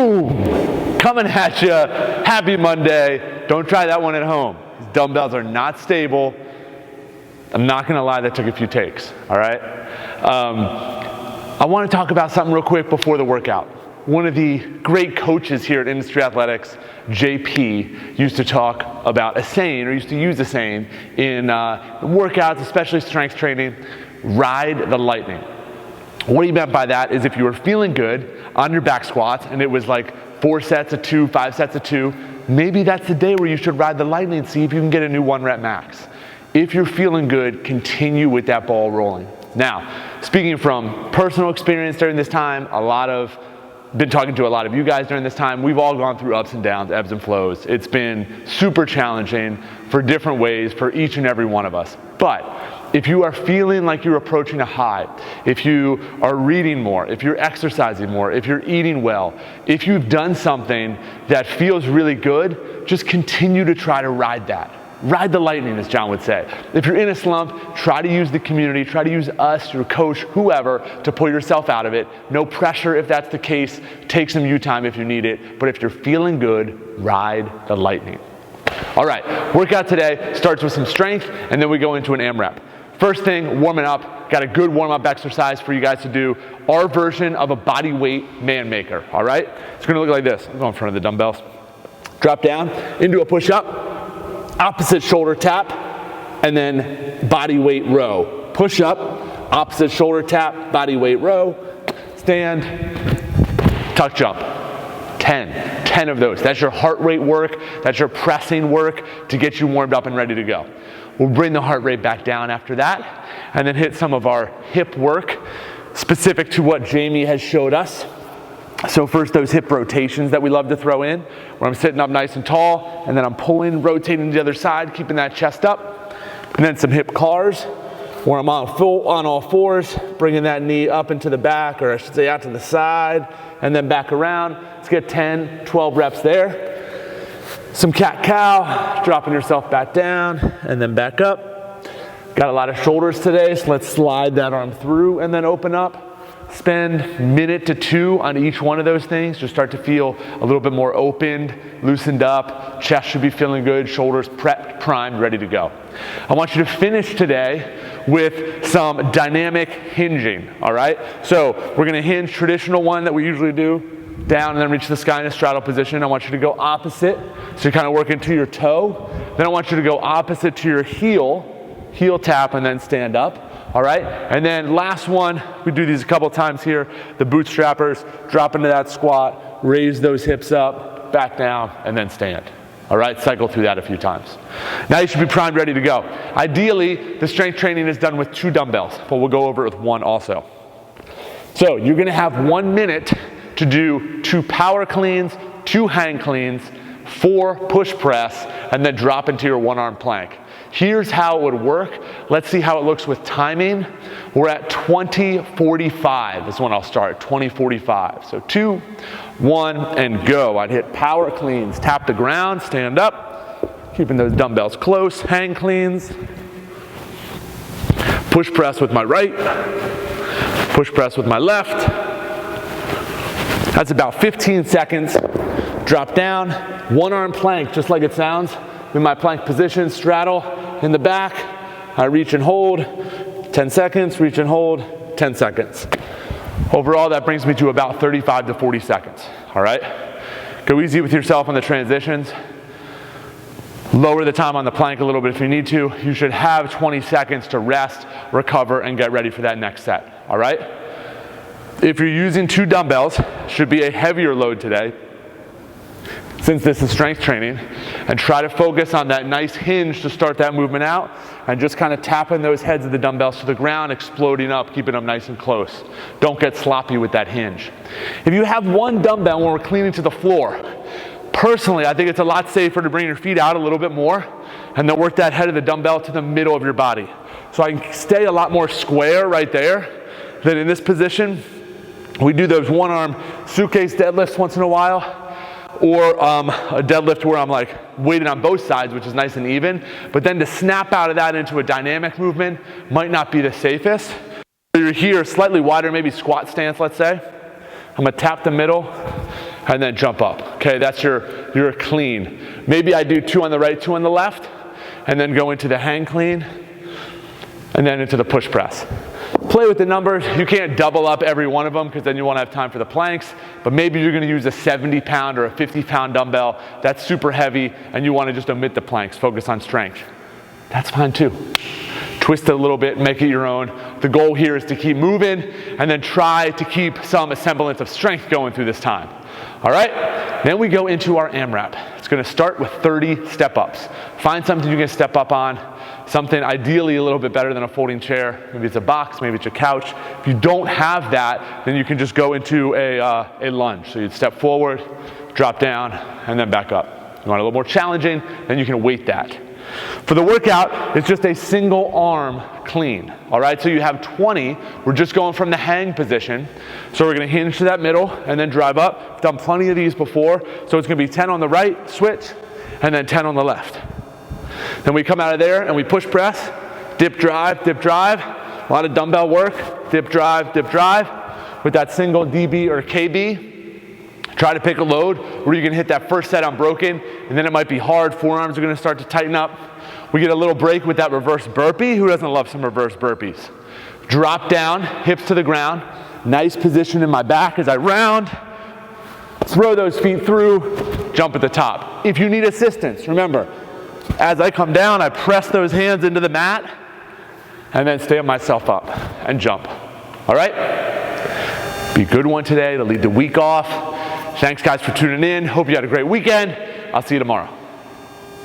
Boom! Coming at you. Happy Monday. Don't try that one at home. These dumbbells are not stable. I'm not going to lie, that took a few takes, all right? I want to talk about something real quick before the workout. One of the great coaches here at Industry Athletics, JP, used to talk about a saying, or used to use a saying in workouts, especially strength training: ride the lightning. What he meant by that is if you were feeling good on your back squats and it was like 4 sets of 2, 5 sets of 2, maybe that's the day where you should ride the lightning and see if you can get a new 1 rep max. If you're feeling good, continue with that ball rolling. Now, speaking from personal experience during this time, been talking to a lot of you guys during this time. We've all gone through ups and downs, ebbs and flows. It's been super challenging for different ways for each and every one of us. But if you are feeling like you're approaching a high, if you are reading more, if you're exercising more, if you're eating well, if you've done something that feels really good, just continue to try to ride that. Ride the lightning, as John would say. If you're in a slump, try to use the community, try to use us, your coach, whoever, to pull yourself out of it. No pressure if that's the case. Take some you time if you need it. But if you're feeling good, ride the lightning. All right, workout today starts with some strength, and then we go into an AMRAP. First thing, warming up. Got a good warm-up exercise for you guys to do. Our version of a body weight man maker, all right? It's gonna look like this. I'm going in front of the dumbbells. Drop down into a push-up. Opposite shoulder tap, and then body weight row. Push up, opposite shoulder tap, body weight row, stand, tuck jump. 10 of those. That's your heart rate work, that's your pressing work to get you warmed up and ready to go. We'll bring the heart rate back down after that, and then hit some of our hip work specific to what Jamie has showed us. So first, those hip rotations that we love to throw in, where I'm sitting up nice and tall, and then I'm pulling, rotating to the other side, keeping that chest up. And then some hip cars, where I'm on all fours, bringing that knee up into the back, or I should say out to the side, and then back around. Let's get 10, 12 reps there. Some cat-cow, dropping yourself back down, and then back up. Got a lot of shoulders today, so let's slide that arm through, and then open up. Spend a minute to 2 on each one of those things. Just start to feel a little bit more opened, loosened up. Chest should be feeling good. Shoulders prepped, primed, ready to go. I want you to finish today with some dynamic hinging, all right? So we're going to hinge, traditional one that we usually do, down and then reach the sky in a straddle position. I want you to go opposite. So you're kind of working to your toe. Then I want you to go opposite to your heel tap, and then stand up. All right, and then last one, we do these a couple times here, the bootstrappers, drop into that squat, raise those hips up, back down, and then stand. All right, cycle through that a few times. Now you should be primed, ready to go. Ideally, the strength training is done with 2 dumbbells, but we'll go over it with 1 also. So you're gonna have 1 minute to do 2 power cleans, 2 hang cleans, 4 push press, and then drop into your 1-arm plank. Here's how it would work. Let's see how it looks with timing. We're at 20:45 is when I'll start, 20:45. So 2, 1, and go. I'd hit power cleans, tap the ground, stand up, keeping those dumbbells close, hang cleans, push press with my right, push press with my left. That's about 15 seconds. Drop down, 1-arm plank, just like it sounds. In my plank position, straddle in the back. I reach and hold, 10 seconds, reach and hold, 10 seconds. Overall, that brings me to about 35 to 40 seconds, all right? Go easy with yourself on the transitions. Lower the time on the plank a little bit if you need to. You should have 20 seconds to rest, recover, and get ready for that next set, all right? If you're using 2 dumbbells, should be a heavier load today, since this is strength training, and try to focus on that nice hinge to start that movement out, and just kind of tapping those heads of the dumbbells to the ground, exploding up, keeping them nice and close. Don't get sloppy with that hinge. If you have 1 dumbbell when we're cleaning to the floor, personally, I think it's a lot safer to bring your feet out a little bit more, and then work that head of the dumbbell to the middle of your body. So I can stay a lot more square right there than in this position. We do those 1-arm suitcase deadlifts once in a while, or a deadlift where I'm like weighted on both sides, which is nice and even. But then to snap out of that into a dynamic movement might not be the safest. So you're here, slightly wider, maybe squat stance, let's say. I'm gonna tap the middle, and then jump up. Okay, that's your clean. Maybe I do 2 on the right, 2 on the left, and then go into the hang clean, and then into the push press. Play with the numbers. You can't double up every one of them because then you won't have time for the planks, but maybe you're gonna use a 70-pound or a 50-pound dumbbell. That's super heavy, and you wanna just omit the planks, focus on strength. That's fine too. Twist it a little bit, make it your own. The goal here is to keep moving and then try to keep some semblance of strength going through this time. All right, then we go into our AMRAP. It's gonna start with 30 step-ups. Find something you can step up on, something ideally a little bit better than a folding chair. Maybe it's a box, maybe it's a couch. If you don't have that, then you can just go into a lunge. So you'd step forward, drop down, and then back up. You want it a little more challenging, then you can weight that. For the workout, it's just a single arm clean, all right? So you have 20, we're just going from the hang position. So we're gonna hinge to that middle and then drive up. I've done plenty of these before. So it's gonna be 10 on the right, switch, and then 10 on the left. Then we come out of there and we push press, dip drive, a lot of dumbbell work, dip drive, with that single DB or KB. Try to pick a load where you can hit that first set unbroken, and then it might be hard. Forearms are gonna start to tighten up. We get a little break with that reverse burpee. Who doesn't love some reverse burpees? Drop down, hips to the ground. Nice position in my back as I round. Throw those feet through, jump at the top. If you need assistance, remember, as I come down, I press those hands into the mat, and then stand myself up and jump. All right? Be a good one today to lead the week off. Thanks guys for tuning in. Hope you had a great weekend. I'll see you tomorrow.